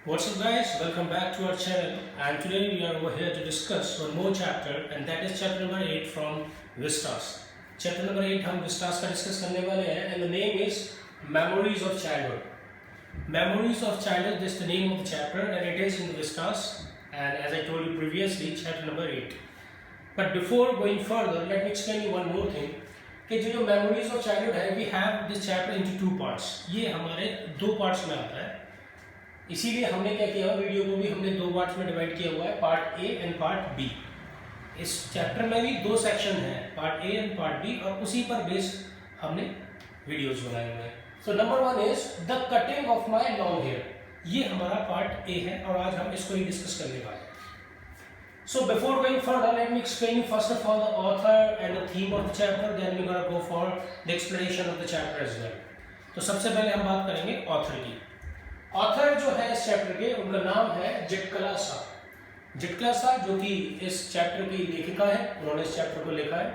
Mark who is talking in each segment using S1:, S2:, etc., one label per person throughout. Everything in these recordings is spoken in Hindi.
S1: What's up guys, welcome back to our channel and today we are over here to discuss one more chapter and that is chapter number 8 from Vistas. Chapter number 8 हम Vistas का discuss करने वाले हैं and the name is Memories of Childhood. Memories of Childhood is the name of the chapter and it is in Vistas and as I told you previously chapter number 8. But before going further let me explain you one more thing कि जो Memories of Childhood है we have this chapter into two parts. ये हमारे दो parts में आता है. इसीलिए हमने क्या किया वीडियो को भी हमने दो पार्ट्स में डिवाइड किया हुआ है part A and part B. इस चैप्टर में भी दो सेक्शन हैं part A and part B और उसी पर बेस्ड हमने वीडियोस बनाए हुए हैं. So number 1 is the cutting of my long hair. ये हमारा पार्ट ए है और आज हम इसको ही डिस्कस करने वाले हैं. So before going further let me explain you first of all the author and the theme of the chapter then we gonna go for the explanation of the chapter as well. तो सबसे पहले हम बात करेंगे ऑथर की. ऑथर जो है इस चैप्टर के उनका नाम है जिटकला सा. जिटकला सा जो कि इस चैप्टर की लेखिका है, उन्होंने इस चैप्टर को लिखा है.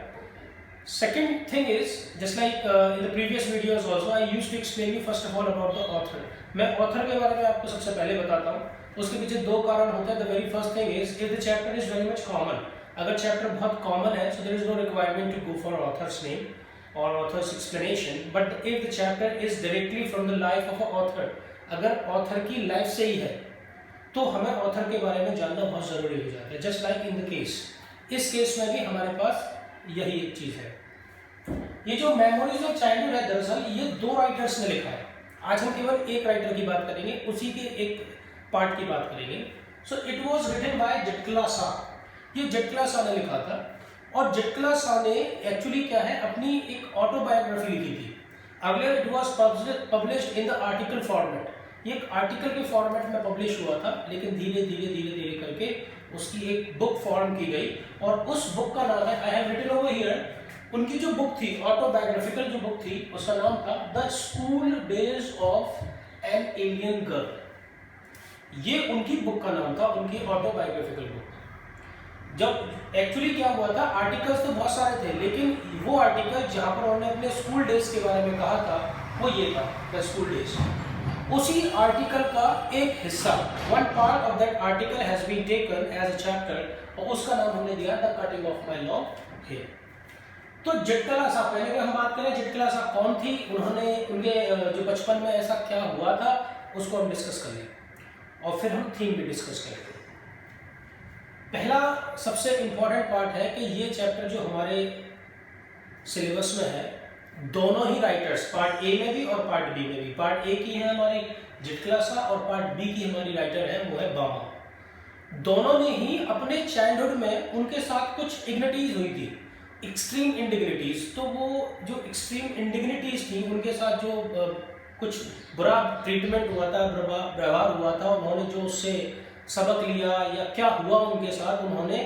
S1: Second thing is just like in the previous videos also I used to explain you first of all about the author. मैं ऑथर के बारे में आपको सबसे पहले बताता हूँ. उसके पीछे दो कारण होते हैं. The very first thing is if the chapter is very much common. अगर चैप्टर बहुत कॉमन है so there is no requirement to go for author's name और author's explanation. But if the chapter is directly from the life of a author, अगर ऑथर की लाइफ से ही है तो हमें ऑथर के बारे में जानना बहुत जरूरी हो जाता है. Just like in the case, इस केस में भी हमारे पास यही एक चीज है. ये जो मेमोरीज ऑफ चाइल्डहुड है दरअसल ये दो राइटर्स ने लिखा है. आज हम केवल एक राइटर की बात करेंगे, उसी के एक पार्ट की बात करेंगे. So it was written by Zitkala Sa. ये जिटकला सा ने लिखा था और जिटकला सा ने एक्चुअली क्या है अपनी एक ऑटोबायोग्राफी लिखी थी. अगले it was published in the article format. ये एक आर्टिकल के फॉर्मेट में पब्लिश हुआ था लेकिन धीरे धीरे करके उसकी एक बुक फॉर्म की गई और उस बुक का नाम है I have written over here. उनकी जो बुक थी ऑटोबायोग्राफिकल जो बुक थी उसका नाम था the school days of an Indian girl. ये उनकी बुक का नाम था, उनकी ऑटोबायोग्राफिकल बुक. जब एक्चुअली क्या हुआ था आर्टिकल्स तो बहुत सारे थे लेकिन वो आर्टिकल जहां पर उन्होंने अपने स्कूल डेज के बारे में कहा था वो ये था द स्कूल डेज. उसी आर्टिकल का एक हिस्सा one part of that article has been taken as a chapter और उसका नाम हमने दिया the cutting of my long hair. तो जिटकला सा, पहले अगर हम बात करें जिटकला सा कौन थी, उन्होंने उनके जो बचपन में ऐसा क्या हुआ था उसको हम डिस्कस कर लेंगे और फिर हम थीम भी डिस्कस करेंगे. पहला सबसे इंपॉर्टेंट पार्ट है कि ये चैप्टर जो हमारे सिलेबस में है दोनों ही राइटर्स पार्ट ए में भी और पार्ट बी में भी. पार्ट ए की है हमारी जिटकला सा और पार्ट बी की हमारी राइटर है वो है बामा. दोनों ने ही अपने चाइल्डहुड में उनके साथ कुछ इग्निटीज हुई थी, एक्सट्रीम इंडिग्निटीज. तो वो जो एक्सट्रीम इंडिग्निटीज थी उनके साथ जो कुछ बुरा ट्रीटमेंट हुआ था, व्यवहार हुआ था, उन्होंने जो उससे सबक लिया या क्या हुआ उनके साथ उन्होंने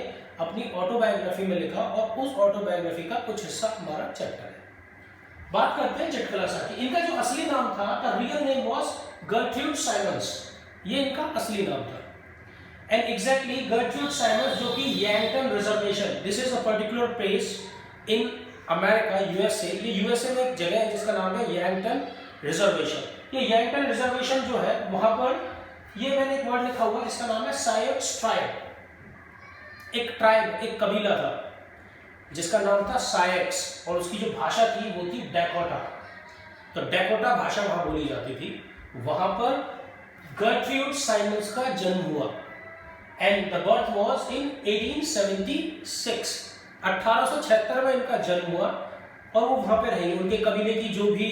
S1: अपनी ऑटोबायोग्राफी में लिखा और उस ऑटोबायोग्राफी का कुछ हिस्सा हमारा चैप्टर है. बात करते हैं जिटकला सा की. इनका जो असली नाम था the real name was Gertrude Simmons. ये इनका असली नाम था एंड एग्जैक्टली गर्ट्रूड साइमंस जो कि Yankton reservation, this is a particular place in America USA. ये यूएसए में एक जगह है जिसका नाम है यार्टन रिजर्वेशन. ये यार्टन रिजर्वेशन जो है वहां पर ये मैंने एक वर्ड लिखा हुआ जिसका नाम है सायक्स ट्राइब. एक ट्राइब, एक कबीला था जिसका नाम था सायक्स और उसकी जो भाषा थी वो थी डैकोटा. तो डैकोटा भाषा वहां बोली जाती थी. वहां पर गर्ट्रूड साइमंस का जन्म हुआ and the birth was in 1876. 1876 में इनका जन्म हुआ और वो वहां पे रही. उनके कबीले की जो भी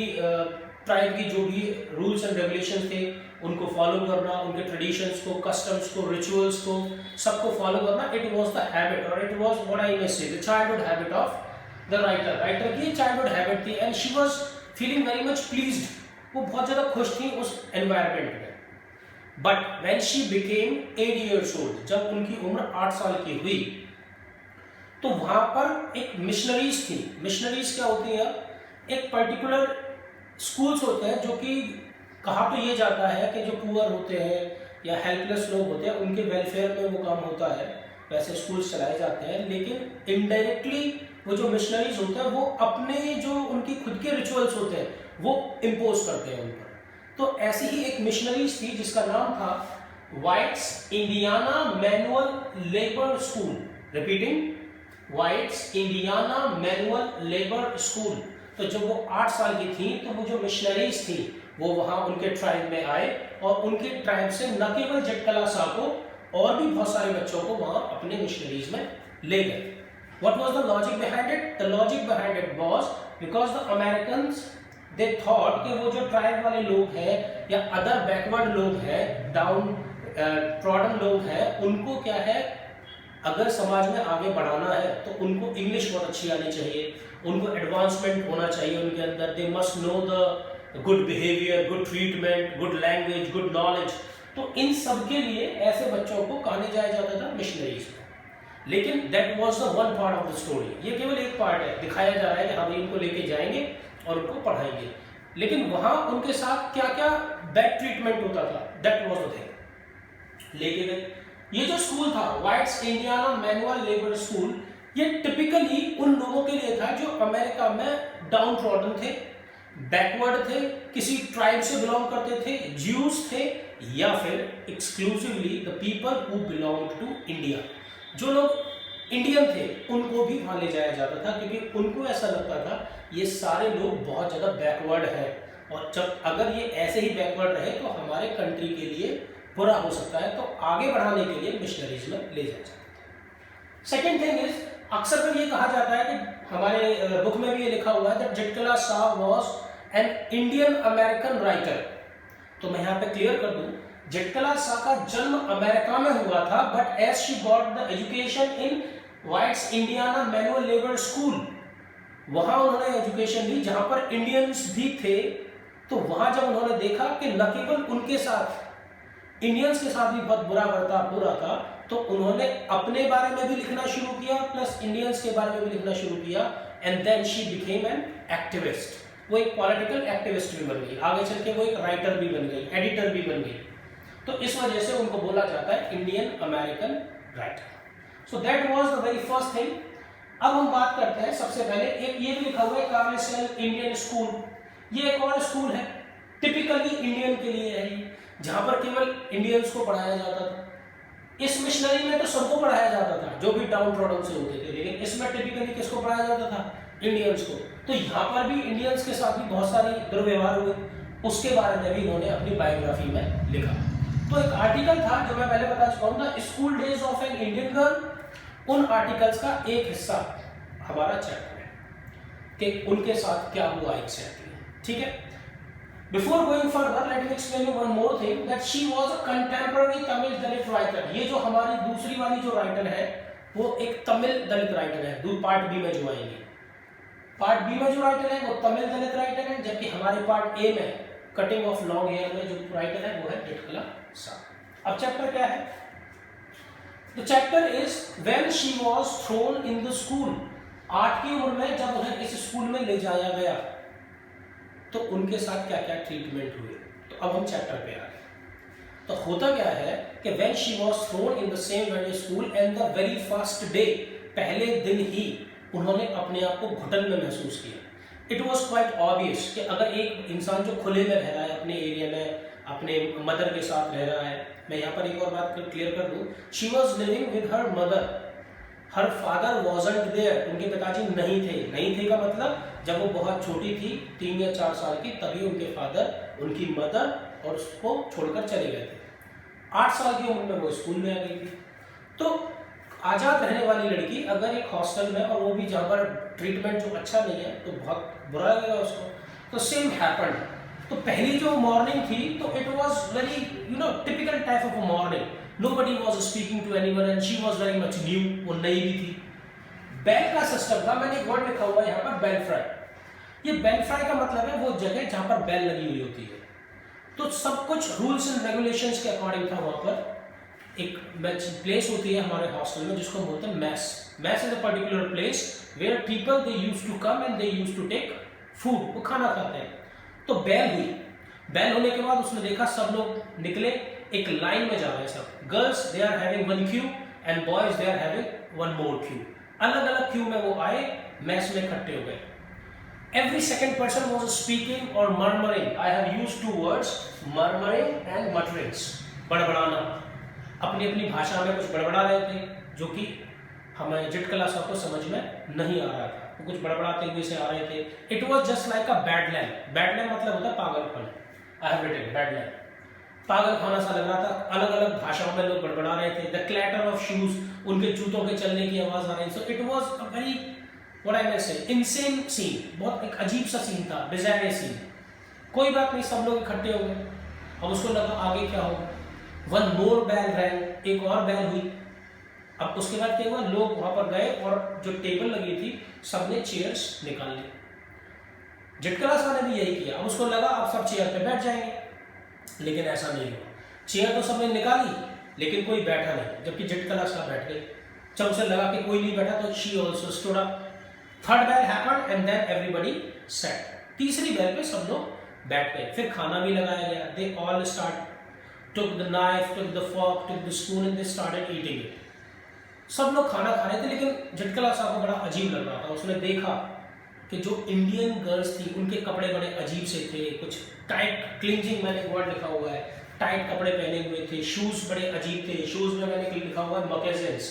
S1: ट्राइब की जो भी रूल्स एंड रेगुलेशंस थे उनको फॉलो करना, उनके ट्रेडिशंस को, कस्टम्स को, रिचुअल्स को सबको फॉलो करना, इट वाज द हैबिट और it was what I may से the childhood habit of the writer. Writer की चाइल्डहुड हैबिट थी and she was feeling very much pleased. वो बहुत ज्यादा खुश थी उस एनवायरनमेंट में. But when she became 8 years old, जब उनकी उम्र 8 साल की हुई तो वहां पर एक मिशनरीज थी. मिशनरीज क्या होती है, एक पर्टिकुलर स्कूल्स होते हैं जो कि कहा तो ये जाता है कि जो पुअर होते हैं या हेल्पलेस लोग होते हैं उनके वेलफेयर में वो काम होता है, वैसे स्कूल्स चलाए जाते हैं. लेकिन इनडायरेक्टली वो जो मिशनरीज होते हैं वो अपने जो उनकी खुद के रिचुअल्स होते हैं वो इम्पोज करते हैं उन पर. तो ऐसी ही एक मिशनरीज थी जिसका नाम था White's Indiana Manual Labor School. Repeating, White's Indiana Manual Labor School. तो जब वो 8 साल की थी तो वो जो मिशनरीज थी वो वहां उनके ट्राइब में आए और उनके ट्राइब से न केवल जटकला सा को और भी बहुत सारे बच्चों को वहां अपने मिशनरीज में ले गए. What was the logic behind it? The logic behind it was because the Americans they thought कि वो जो ट्राइब वाले लोग हैं या अदर बैकवर्ड लोग हैं, डाउन ट्रॉडन लोग हैं, उनको क्या है, अगर समाज में आगे बढ़ाना है तो उनको इंग्लिश बहुत अच्छी आनी चाहिए, उनको एडवांसमेंट होना चाहिए उनके अंदर. They must know the good behaviour, good treatment, good language, good knowledge. तो इन सब के लिए ऐसे बच्चों को कहाँ ले जाया जाता था? मिशनरीज में. लेकिन that was the one part of the story. ये केवल एक पार्ट है, दिखाया जा रहा है कि हम इनको लेके जाएंगे और उनको पढ़ाएंगे. लेकिन वहां उनके साथ क्या क्या बैड ट्रीटमेंट होता था, दैट वाज द थिंग. लेके गए. ये जो स्कूल था whites Indiana Manual Labor school, ये टिपिकली उन लोगों के लिए था जो अमेरिका में डाउन ट्रॉडन थे, बैकवर्ड थे, किसी ट्राइब से बिलोंग करते थे, ज्यूज थे, या फिर exclusively the people who belong to India. जो लोग इंडियन थे उनको भी वहां ले जाया जाता था क्योंकि उनको ऐसा लगता था ये सारे लोग बहुत ज्यादा बैकवर्ड हैं और जब अगर ये ऐसे ही बैकवर्ड रहे तो हमारे कंट्री के लिए बुरा हो सकता है, तो आगे बढ़ाने के लिए मिशनरीज में ले जाया जाता है. सेकेंड थिंग इज, अक्सर कर ये कहा जाता है कि हमारे बुक में भी ये लिखा हुआ है दैट जटकला सा was an Indian American writer. तो मैं यहाँ पे क्लियर कर दूं, जटकला सा का जन्म अमेरिका में हुआ था, but as she got the education in White's Indiana Manual Labor School, वहां उन्होंने एजुकेशन ली जहां पर इंडियंस भी थे. तो वहां जब उन्होंने देखा कि न केवल उनके साथ इंडियंस के साथ भी बहुत बुरा बर्ताव हो रहा था, तो उन्होंने अपने बारे में भी लिखना शुरू किया प्लस इंडियंस के बारे में भी लिखना शुरू किया. And then she became an activist. वो एक पॉलिटिकल एक्टिविस्ट भी बन गई, आगे चल के वो एक राइटर भी बन गई, एडिटर भी बन गई. तो इस वजह से उनको बोला जाता है Indian American writer. So that was the very first thing. अब हम बात करते हैं सबसे पहले, एक ये भी लिखा हुआ है कार्नेसल इंडियन स्कूल. ये एक और स्कूल है, टिपिकली इंडियन के लिए है, जहां पर केवल इंडियंस को पढ़ाया जाता था. इस मिशनरी में तो सबको पढ़ाया जाता था जो भी डाउन ट्रॉडन से होते थे, लेकिन इसमें टिपिकली किसको पढ़ाया जाता था? इंडियंस को. तो यहाँ पर भी इंडियंस के साथ भी बहुत सारी दुर्व्यवहार हुए, उसके बारे में भी इन्होंने अपनी बायोग्राफी में लिखा. तो एक आर्टिकल था जो मैं पहले बता चुका हूं ना, school days of an Indian girl. उन आर्टिकल्स का एक हिस्सा हमारा चैप्टर है कि उनके साथ क्या हुआ एग्जैक्टली. ठीक है. Before going further, let me explain you one more thing that she was a contemporary Tamil Dalit writer. ये जो हमारी दूसरी वाली जो राइटर है वो एक तमिल दलित राइटर है. पार्ट बी में जो आएंगे, पार्ट बी में जो राइटर है वो तमिल दलित राइटर है, जबकि हमारे पार्ट ए में कटिंग ऑफ लॉन्ग हेयर में जो राइटर है वो है जटकला सा. अब चैप्टर क्या है? The chapter is when she was thrown in the school. 8 की उम्र में जब उन्हें इस स्कूल में ले जाया गया तो उनके साथ क्या क्या ट्रीटमेंट हुए. तो अब हम चैप्टर पे आ गए. तो होता क्या है कि when she was thrown in the same very school and the very first day, पहले दिन ही उन्होंने अपने आप को घुटन में महसूस किया. इट वॉज क्वाइट ऑब्वियस कि अगर एक इंसान जो खुले में रह रहा है, अपने एरिया में अपने मदर के साथ रह रहा है. मैं यहाँ पर एक और बात क्लियर कर दूं, she was living with her mother. Her father wasn't there. उनके पिताजी नहीं थे. नहीं थे का मतलब जब वो बहुत छोटी थी, 3 या 4 साल की, तभी उनके फादर उनकी मदर और उसको छोड़कर चले गए थे. 8 साल की उम्र में वो स्कूल में आ गई थी. तो आजाद रहने वाली लड़की अगर एक हॉस्टल में, और वो भी जहाँ पर ट्रीटमेंट जो अच्छा नहीं है, तो बहुत बुरा लगेगा उसको. तो सेम हैपेंड. तो पहली जो मॉर्निंग थी तो it was very typical type of a morning. Nobody was speaking to anyone and she was very much new. वो नई भी थी. बेल का सिस्टम था. मैंने एक वर्ड लिखा हुआ है यहाँ पर, बेल फ्राई. ये बेल फ्राई का मतलब है वो जगह जहाँ पर बेल लगी हुई होती है. तो सब कुछ रूल्स एंड रेगुलेशंस के अकॉर्डिंग था. वहाँ पर एक प्लेस होती है हमारे हॉस्टल में जिसको हम बोलते हैं mess. Mess is a particular place where people they used to come and they used to take food. वो खाना खाते हैं. तो बेल हुई. बेल होने के बाद उसने देखा सब लोग निकले, एक लाइन में जा रहे हैं सब. Girls they are having 1 queue and boys they are having 1 more queue. अलग अलग क्यू में वो आए, मैस में इकट्ठे हो गए. Every second person was speaking or murmuring. I have used 2 words, murmuring and mutterings. बड़बड़ाना. अपनी अपनी भाषा में कुछ बड़बड़ा रहे थे, जो कि हमें जिटकला साहब को समझ में नहीं आ रहा था। वो कुछ बड़बड़ाते हुए से आ रहे थे। It was just like a bad land. Bad land मतलब होता है पागलपन। I have written bad land, पागल खाना सा लग रहा था। अलग अलग भाषाओं में लोग बड़बड़ा रहे थे। द क्लैटर ऑफ शूज, उनके जूतों के चलने की आवाज आ रही। So it was a very what I may say insane scene, बहुत एक अजीब सा सीन था, बिज़ार सीन। कोई बात नहीं, सब लोग इकट्ठे हो गए। अब उसको लगा आगे क्या होगा। वन मोर बैल रैंग, एक और बैल हुई। अब उसके बाद क्या हुआ, लोग वहां पर गए और जो टेबल लगी थी सबने चेयर्स निकाल ली। जिटकला साहब ने भी यही किया। अब उसको लगा अब सब चेयर पे बैठ जाएंगे, लेकिन ऐसा नहीं हुआ। चेयर तो सबने निकाली लेकिन कोई बैठा नहीं, जबकि जिटकला साहब बैठ गए। जब उसे लगा कि कोई नहीं बैठा तो she also stood up. Third bell happened and then everybody sat. तीसरी बेल पे सब लोग बैठ गए। फिर खाना भी लगाया गया। They all start took the knife, took the fork, took the spoon and they started eating it. सब लोग खाना खा रहे थे, लेकिन जिटकला साहब को बड़ा अजीब लग रहा था। उसने देखा कि जो इंडियन गर्ल्स थी उनके कपड़े बड़े अजीब से थे, कुछ टाइट, क्लिंजिंग मैंने वर्ड लिखा हुआ है, टाइट कपड़े पहने हुए थे। शूज बड़े अजीब थे। शूज में मैंने लिखा हुआ है मकेजेंस।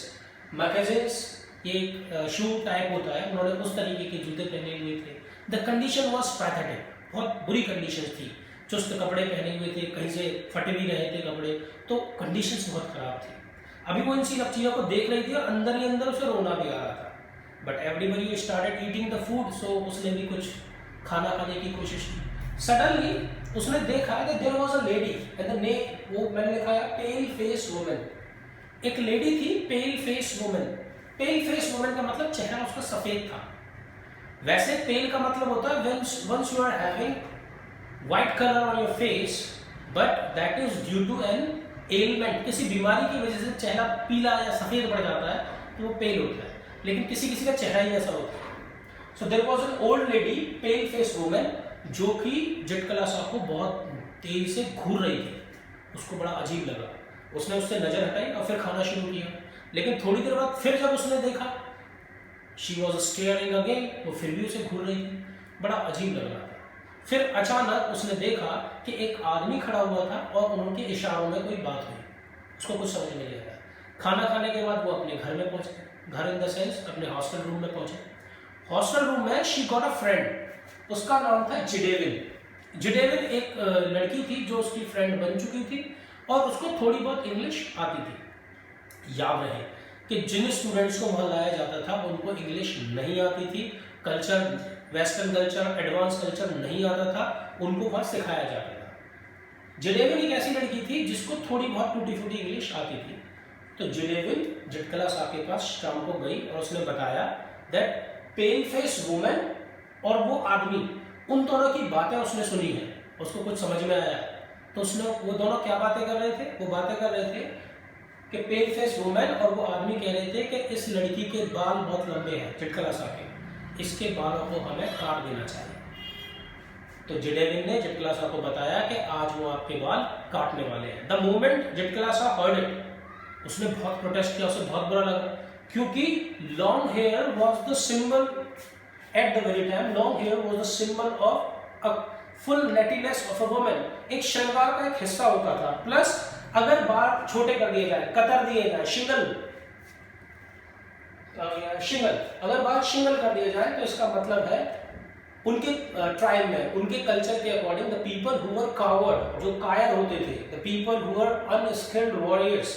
S1: मकेजेंस ये एक शू टाइप होता है, उन्होंने उस तरीके के जूते पहने हुए थे। द कंडीशन वॉज पैथेटिक, बहुत बुरी कंडीशन थी। चुस्त कपड़े पहने हुए थे, कहीं से फटे भी रहे थे कपड़े, तो कंडीशंस बहुत खराब थी। अभी वो इन चीज़ों को देख रही थी और अंदर ही अंदर उसे रोना भी आ रहा था। But everybody started eating the food, सो उसने भी कुछ खाना खाने की कोशिश की। सडनली उसने देखा कि there was a lady and the name, वो मैंने लिखा है पेल फेस वुमन। एक लेडी थी, pale face woman. Pale face woman का मतलब चेहरा उसका सफेद था। वैसे पेल का मतलब होता है once you are having white color on your face, but that is due to an ailment, किसी बीमारी की वजह से चेहरा पीला या सफेद पड़ जाता है तो वो पेल होता है, लेकिन किसी किसी का चेहरा ही ऐसा होता है। So there was an old lady, pale face woman, जो कि जिटकला साहब को बहुत तेजी से घूर रही थी। उसको बड़ा अजीब लगा। उसने उससे नजर हटाई और फिर खाना शुरू किया। लेकिन थोड़ी देर बाद फिर जब उसने देखा, she was staring again, वो फिर भी उसे घूर रही थी। बड़ा अजीब लग रहा था। फिर अचानक उसने देखा कि एक आदमी खड़ा हुआ था और उनके इशारों में कोई बात हुई। उसको कुछ समझ नहीं आया। खाना खाने के बाद वो अपने घर में पहुंचे। घर इन द सेंस अपने हॉस्टल रूम में पहुंचे। हॉस्टल रूम में शी गॉट अ फ्रेंड। उसका नाम था जिडेविन। जिडेविन एक लड़की थी जो उसकी फ्रेंड बन चुकी थी और उसको थोड़ी बहुत इंग्लिश आती थी। याद रहे कि जिन स्टूडेंट्स को वहाँ लाया जाता था उनको इंग्लिश नहीं आती थी। Culture, western culture, advance culture नहीं आता था, उनको वहाँ सिखाया जाता था। जिडेविन एक ऐसी लड़की थी जिसको थोड़ी बहुत टूटी फूटी इंग्लिश आती थी। तो जिडेविन जिटकला साहब के पास शाम को गई और उसने बताया दैट पेल फेस वुमन और वो आदमी, उन दोनों की बातें उसने सुनी है। उसको कुछ समझ में आया। तो उसने, वो दोनों क्या बातें कर रहे थे, वो बातें कर रहे थे कि पेल फेस वुमन और वो आदमी कह रहे थे कि इस लड़की के बाल बहुत लंबे हैं, जिटकला साहब के, इसके बालों को हमें काट देना चाहिए। तो जिडेविन ने जिटकला साहब को बताया कि आज वो आपके बाल काटने वाले हैं। द मोमेंट जिटकला साहब हर्ड इट, उसने बहुत प्रोटेस्ट किया, उसे बहुत बुरा लगा, क्योंकि long hair was the symbol at the very time, long hair was the symbol of a full nativeness of a woman. एक श्रृंगार का एक हिस्सा होता था। प्लस अगर बाल छोटे कर दिए जाए, कतर दिए जाए, शिंगल, अगर बाल शिंगल कर दिए जाए तो इसका मतलब है उनके ट्राइब में, उनके कल्चर के according, the people who were coward, जो कायर होते थे, the people who were unskilled warriors,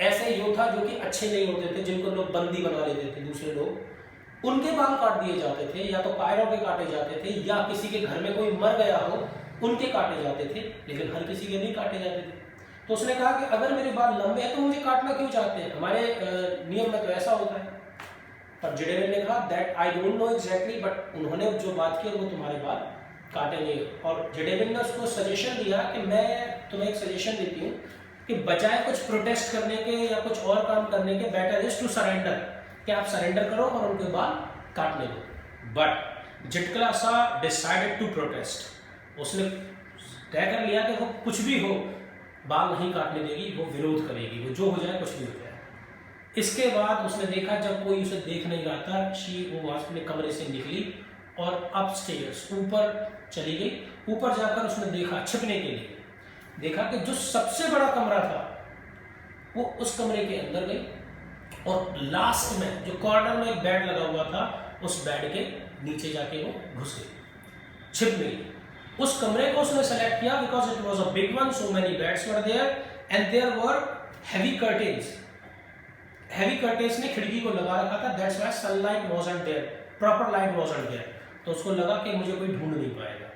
S1: ऐसे योद्धा जो कि अच्छे नहीं होते थे, जिनको लोग बंदी बना लेते थे दूसरे लोग, उनके बाल काट दिए जाते थे। या तो कायरों के काटे जाते थे या किसी के घर में कोई मर गया हो उनके काटे जाते थे, लेकिन हर किसी के नहीं काटे जाते थे। तो उसने कहा कि अगर मेरे बाल लंबे हैं तो मुझे काटना क्यों चाहते हैं, हमारे नियम में तो ऐसा होता है। पर जिडेविन ने कहा that I don't know exactly, but उन्होंने जो बात की वो तुम्हारे बाल काटेंगे। और जिडेविन ने उसको सजेशन दिया कि मैं तुम्हें एक सजेशन देती हूँ कि बजाय कुछ प्रोटेस्ट करने के या कुछ और काम करने के, बेटर इज टू सरेंडर, कि आप सरेंडर करो और उनके बाल काटने दो। बट जिटकला साहब डिसाइडेड टू प्रोटेस्ट। उसने तय कर लिया कि वो कुछ भी हो बाल नहीं काटने देगी, वो विरोध करेगी, वो जो हो जाए कुछ भी हो जाए। इसके बाद उसने देखा जब कोई उसे देख नहीं रहा था, वो अपने कमरे से निकली और अपस्टेयर्स, ऊपर चली गई। ऊपर जाकर उसने देखा, छिपने के लिए देखा कि जो सबसे बड़ा कमरा था वो उस कमरे के अंदर गई और लास्ट में जो कॉर्नर में एक बेड लगा हुआ था उस बेड के नीचे जाके वो घुस गई, छिप गई। उस कमरे को उसने सेलेक्ट किया because it was a big one, so many beds were there and there were heavy curtains. Heavy curtains ने खिड़की को लगा रखा था, that's why sunlight wasn't there, proper light wasn't there. तो उसको लगा कि मुझे कोई ढूंढ नहीं पाएगा।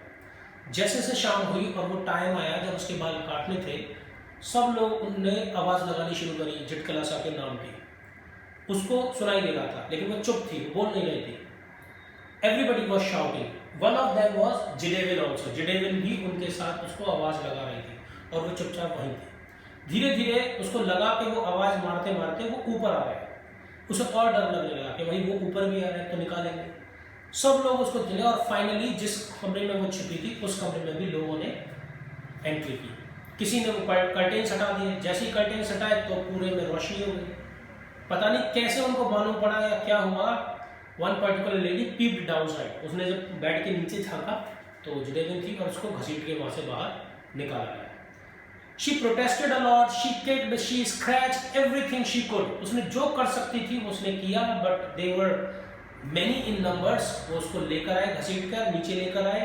S1: जैसे से शाम हुई और वो टाइम आया जब उसके बाल काटने थे, सब लोग उनने आवाज लगानी शुरू करी झटकला सा के नाम की। उसको सुनाई दे रहा था लेकिन वो चुप थी, बोल नहीं रही थी। Everybody was shouting, one of them was Judewin also. Judewin भी उनके साथ उसको आवाज लगा रही थी और वो चुपचाप वहीं थी। धीरे धीरे उसको लगा कि वो आवाज मारते मारते वो ऊपर आ रहे हैं। उसे और डर लगने लगा कि भाई वो ऊपर भी आ रहे हैं तो निकालेंगे। सब लोग उसको चले और फाइनली जिस कमरे में वो छिपी थी उस कमरे में भी लोगों ने एंट्री की। किसी ने वो कर्टेन्स हटा दिए। जैसे ही कर्टेन्स हटाए तो पूरे में रोशनी हो गई। पता नहीं कैसे उनको मालूम पड़ा या क्या हुआ, one particular lady peeped downside. उसने जब बेड के नीचे झांका तो जिडेविन थी और उसको घसीट के वहां से बाहर निकाला गया। She protested a lot, she kicked, she scratched everything she could. उसने जो कर सकती थी उसने किया, but they were many in numbers. वो उसको लेकर आए, घसीट कर नीचे लेकर आए,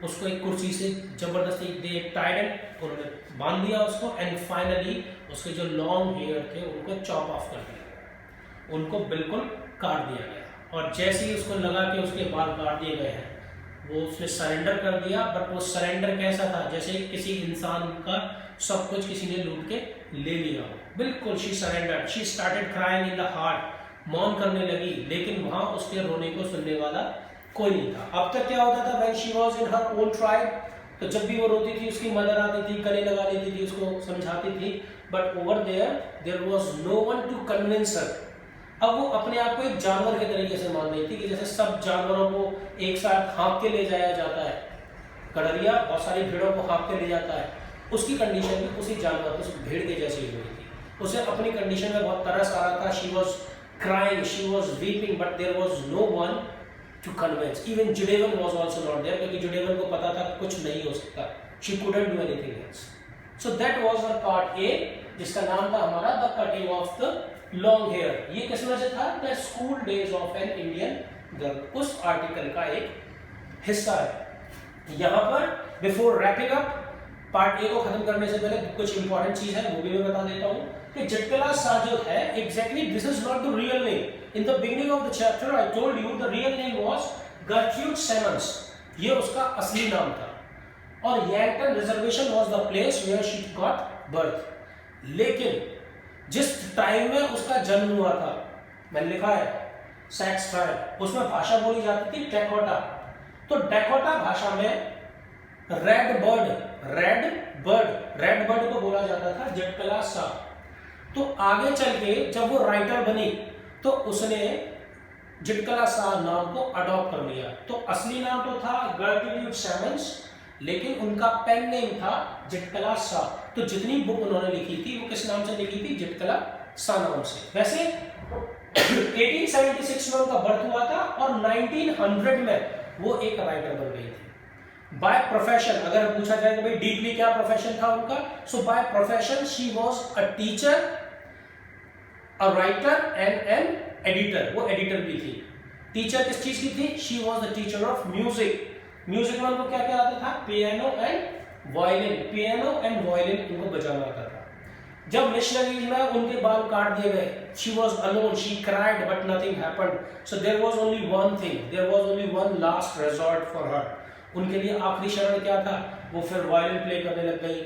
S1: उसको एक कुर्सी से जबरदस्ती they tied it, उन्होंने बांध दिया उसको, and finally उसके जो लॉन्ग हेयर थे उनको चॉप ऑफ कर दिया गया, उनको बिल्कुल काट दिया गया। और जैसे ही उसको लगा कि उसके बाल काट दिए गए हैं, वो उसने सरेंडर कर दिया। बट वो सरेंडर कैसा था, जैसे किसी इंसान का सब कुछ किसी ने लूट के ले लिया हो, बिल्कुल। She surrender, she started crying in the heart, मौन करने लगी, लेकिन वहां उसके रोने को सुनने वाला कोई नहीं था। अब तक क्या होता था, when she was in her own tribe, तो जब भी वो रोती थी उसकी मदर आती थी, गले लगा लेती थी, उसको समझाती थी। But over there was no one to convince her. अब वो अपने आप को एक जानवर के तरीके से मान रही थी कि जैसे सब जानवरों को एक साथ हाँक के ले जाया जाता है, गडरिया बहुत सारी भेड़ों को हाँक के ले जाता है, उसकी कंडीशन भी उसी जानवर, उस भेड़ के जैसी हो रही थी। उसे अपनी कंडीशन में बहुत तरस आ रहा था। She was crying, she was weeping, but there was no one to convince. Even Judewin was also not there, क्योंकि जिडेवन को पता था कुछ नहीं हो सकता। She couldn't do anything else. So that was the part A, जिसका नाम था हमारा the cutting of the long hair. ये किस वजह से था, the school days of an Indian girl, उस आर्टिकल का एक हिस्सा है। यहाँ पर before wrapping up part A को खत्म करने से पहले कुछ इंपॉर्टेंट चीज है वो भी मैं बता देता हूँ कि झटकला सा जो है, exactly this is not the real name. In the beginning of the chapter I told you the real name was Gertrude Simmons, ये उसका असली नाम था, और Yankton reservation was the place where she got birth. लेकिन जिस टाइम में उसका जन्म हुआ था, मैंने लिखा है सैक्स ट्राइब, उसमें भाषा बोली जाती थी डैकोटा। तो डैकोटा भाषा में रेड बर्ड को बोला जाता था झटकला सा। तो आगे चल के जब वो राइटर बनी तो उसने झटकला सा नाम को अडॉप्ट कर लिया। तो असली नाम तो था गर्ट्रूड सिमंस, लेकिन उनका पेन नेम था झटकला सा। तो जितनी बुक उन्होंने लिखी थी वो किस नाम से लिखी थी, झटकला सा नाम से। वैसे 1876 में उनका बर्थ हुआ था और 1900 में वो एक राइटर बन गई थी। बाय प्रोफेशन अगर पूछा जाए कि भाई डीपली क्या प्रोफेशन था उनका, so by profession she was a teacher, a writer and an editor. वो एडिटर भी थी। टीचर किस चीज की थी, she was the teacher of music. Music में उनको क्या क्या आता था, piano and violin. Piano and violin उनको बजाना आता था। जब मिशनरीज में उनके बाल काट दिए गए, she was alone, she cried but nothing happened. So there was only one thing, there was only one last resort for her. उनके लिए आखिरी शरण क्या था, वो फिर वायलिन प्ले करने लग गई,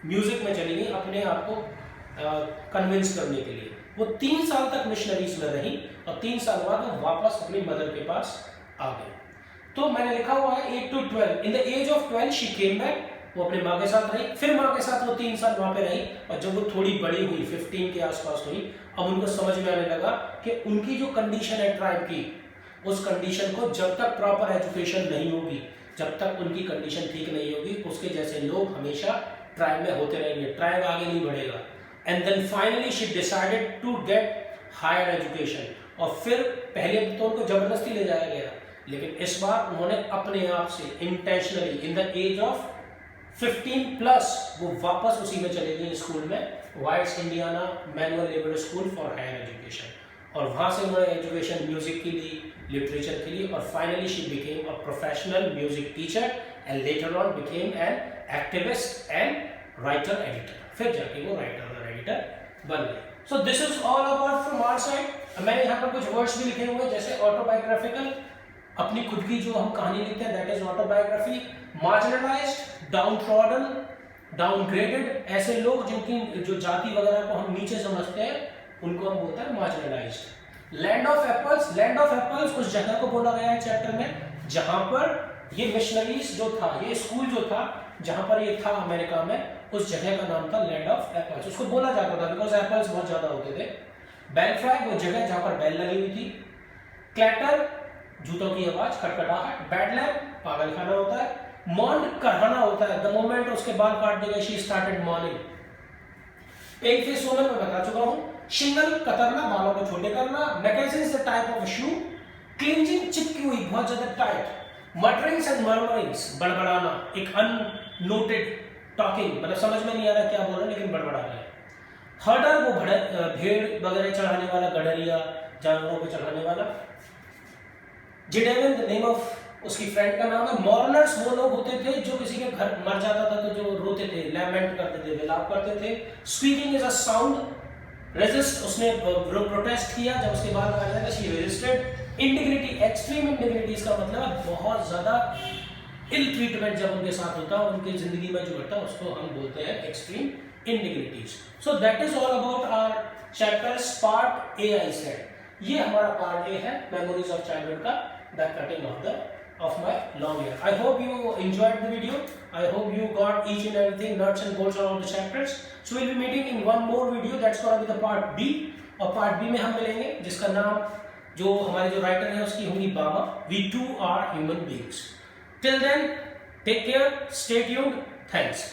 S1: म्यूजिक में चली गई अपने आप को कन्विंस करने के लिए। वो 3 साल तक मिशनरीज में रही और 3 साल बाद वो वापस अपनी मदर के पास आ गई। तो मैंने लिखा हुआ है 8 to 12, in the age of 12 she came back. वो अपने माँ के साथ रही, फिर माँ के साथ वो 3 साल वहां पे रही, और जब वो थोड़ी बड़ी हुई 15 के आसपास हुई, अब उनको समझ में आने लगा कि उनकी जो कंडीशन है ट्राइब की, उस कंडीशन को जब तक प्रॉपर एजुकेशन नहीं होगी, जब तक उनकी कंडीशन ठीक नहीं होगी, उसके जैसे लोग हमेशा ट्राइब में होते रहेंगे, ट्राइब आगे नहीं बढ़ेगा। And then finally she decided to get higher education. और फिर पहले तो उनको जबरदस्ती ले जाया गया, लेकिन इस बार उन्होंने अपने आप से intentionally in the age of 15 plus वो वापस उसी में चले गई स्कूल में, White's Indiana Manual Labor School for higher education, और वहाँ से उन्होंने एजुकेशन म्यूजिक की ली, लिटरेचर के लिए, और finally she became a professional music teacher and later on became an activist and writer editor. फिर जाके वो राइटर और एडिटर बन गए। So this is all about from our side. मैंने यहाँ पर कुछ वर्ड्स भी लिखे हुए जैसे ऑटोबायोग्राफिकल, अपनी खुद की जो हम कहानी लिखते हैं that is autobiography. Marginalised, down trodden, downgraded, ऐसे लोग जिनकी जो जाति वगैरह को हम नीचे समझते हैं उनको हम बोलते हैं marginalised. Land of apples, land of apples उस जगह को बोला गया है चैप्टर में जहां पर ये मिशनरीज जो था, ये स्कूल जो था जहां पर ये था अमेरिका में, उस जगह का नाम था लैंड ऑफ एप्पल्स। उसको बोला जाता था बिकॉज एप्पल्स बहुत ज्यादा होते थे। बेलफ्राई वो जगह जहां पर बेल लगी हुई थी। क्लैटर जूतों की आवाज, खटखटाहट। बैडलैम्प पागलखाना होता है। मॉर्न करहाना होता है, द मोमेंट उसके बाल काट दिए गए she started morning. Pen face woman मैं बता चुका हूं। शिंगल कतरना, बालों को छोटे करना। Moccasin is the type of shoe. Clinging चिपकी हुई, बहुत ज्यादा टाइट। मटरिंग्स एंड मर्मरिंग्स बड़बड़ाना, एक अननोटेड टॉकिंग, मतलब समझ में नहीं आ रहा क्या बोल रहे लेकिन बड़बड़ा रहा है। हर्डर वो भेड़ वगैरह चढ़ाने वाला, गडरिया जानवरों को चढ़ाने वाला। जिडेवन द नेम ऑफ उसकी फ्रेंड का नाम है। मॉर्नर्स वो लोग होते थे जो किसी के घर मर जाता था तो जो रोते थे, लैमेंट करते थे, विलाप करते थे। Squeaking is a sound. Resist, उसने प्रोटेस्ट किया जब उसके बाद आ जाएगा शी रेजिस्टेड। इंडिग्निटी, एक्सट्रीम इंडिग्निटी, इसका मतलब है बहुत ज्यादा इल ट्रीटमेंट जब उनके साथ होता है, उनकी जिंदगी में जो होता है उसको हम बोलते हैं extreme indignities. So that is all about our chapter's part A. I said ये हमारा पार्ट ए है, मेमोरीज ऑफ चाइल्डहुड का, the cutting of my long hair. I hope you enjoyed the video. I hope you got each and everything, nuts and bolts of all the chapters. So we'll be meeting in one more video. That's gonna be the part B. और part B में हम मिलेंगे जिसका नाम जो हमारे जो राइटर है उसकी होगी बामा। We too are human beings. Till then, take care, stay tuned. Thanks.